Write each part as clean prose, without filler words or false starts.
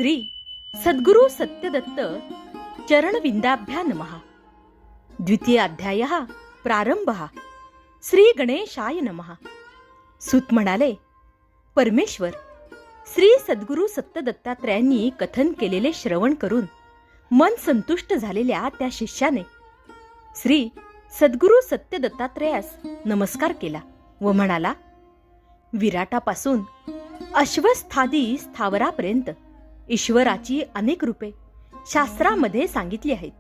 श्री सद्गुरु सत्यदत्त चरणविंदाभ्या नमः। द्वितीय अध्यायः प्रारंभः। श्री गणेशाय नमः। सूत म्हणाले, परमेश्वर श्री सद्गुरु सत्यदत्तात्रयांनी कथन केलेले श्रवण करून मन संतुष्ट झालेल्या त्या शिष्याने श्री सद्गुरु सत्यदत्तात्रयास नमस्कार केला व म्हणाला, विराटापासून अश्वस्थादी स्थावरापर्यंत ईश्वराची अनेक रूपे शास्त्रामध्ये सांगितली आहेत.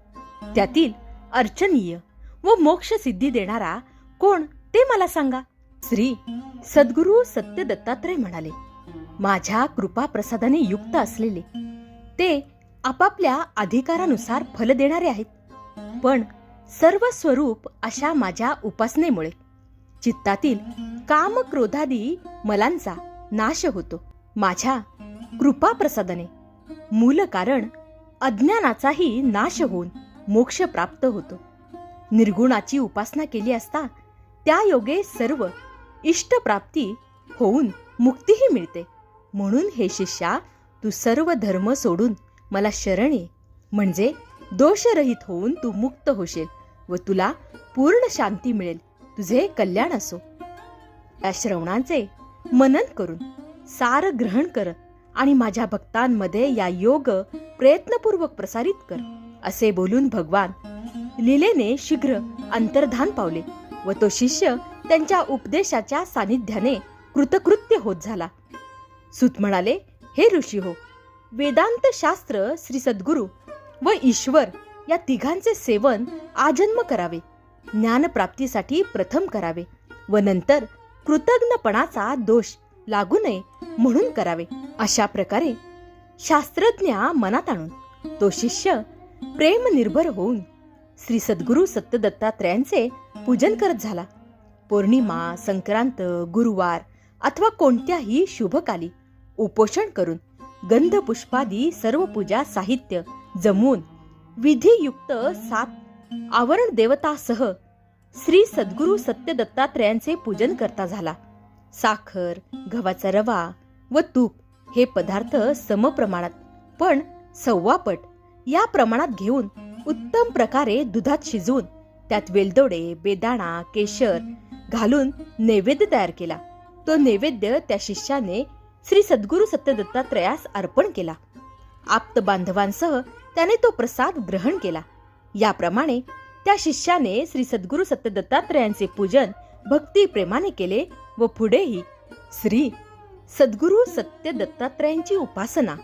त्यातील अर्चनीय व मोक्ष सिद्धी देणारा कोण ते मला सांगा. श्री सद्गुरु सत्यदत्तात्रय म्हणाले, माझ्या कृपा प्रसादाने युक्त असलेले ते आपापल्या अधिकारानुसार फल देणारे आहेत. पण सर्व स्वरूप अशा माझ्या उपासनेमुळे चित्तातील काम क्रोधादी मलांचा नाश होतो. माझ्या कृपा प्रसादाने मूल कारण अज्ञानाचाही नाश होऊन मोक्ष प्राप्त होतो. निर्गुणाची उपासना केली असता त्या योगे सर्व इष्ट प्राप्ती होऊन मुक्तीही मिळते. म्हणून हे शिष्या, तू सर्व धर्म सोडून मला शरण ये, म्हणजे दोषरहित होऊन तू मुक्त होशील व तुला पूर्ण शांती मिळेल. तुझे कल्याण असो. या श्रवणांचे मनन करून सार ग्रहण कर आणि माझ्या भक्तांमध्ये या योग प्रयत्नपूर्वक प्रसारित कर. असे बोलून भगवान लीलेने शीघ्र अंतर्धान पावले व तो शिष्य त्यांच्या उपदेशाच्या सानिध्याने कृतकृत्य होत झाला. सूत म्हणाले, हे ऋषी हो, वेदांत शास्त्र, श्री सद्गुरु व ईश्वर या तिघांचे सेवन आजन्म करावे. ज्ञानप्राप्तीसाठी प्रथम करावे व नंतर कृतज्ञपणाचा दोष लागू नये म्हणून करावे. अशा प्रकारे शास्त्रज्ञा मनात आणून तो शिष्य प्रेम निर्भर होऊन श्री सद्गुरु सत्यदत्तात्रयांचे पूजन करत झाला. पौर्णिमा, संक्रांत, गुरुवार अथवा कोणत्याही शुभकाली उपोषण करून गंध पुष्पादी सर्व पूजा साहित्य जमवून विधियुक्त 7 आवरण देवतासह श्री सद्गुरु सत्यदत्तात्रयांचे पूजन करता झाला. साखर, गव्हाचा रवा व तूप हे पदार्थ समप्रमाणात पण 1.25 पट या प्रमाणात घेऊन उत्तम प्रकारे दुधात शिजवून त्यात वेलदोडे, बेदाणा, केशर घालून नैवेद्य तयार केला. तो नैवेद्य त्या शिष्याने श्री सद्गुरु सत्यदत्तात्रयास अर्पण केला. आप्त बांधवांसह त्याने तो प्रसाद ग्रहण केला. याप्रमाणे त्या शिष्याने श्री सद्गुरु सत्यदत्तात्रयांचे पूजन भक्ती प्रेमाने केले व पुढेही श्री सद्गुरु सत्यदत्तात्रयांची उपासना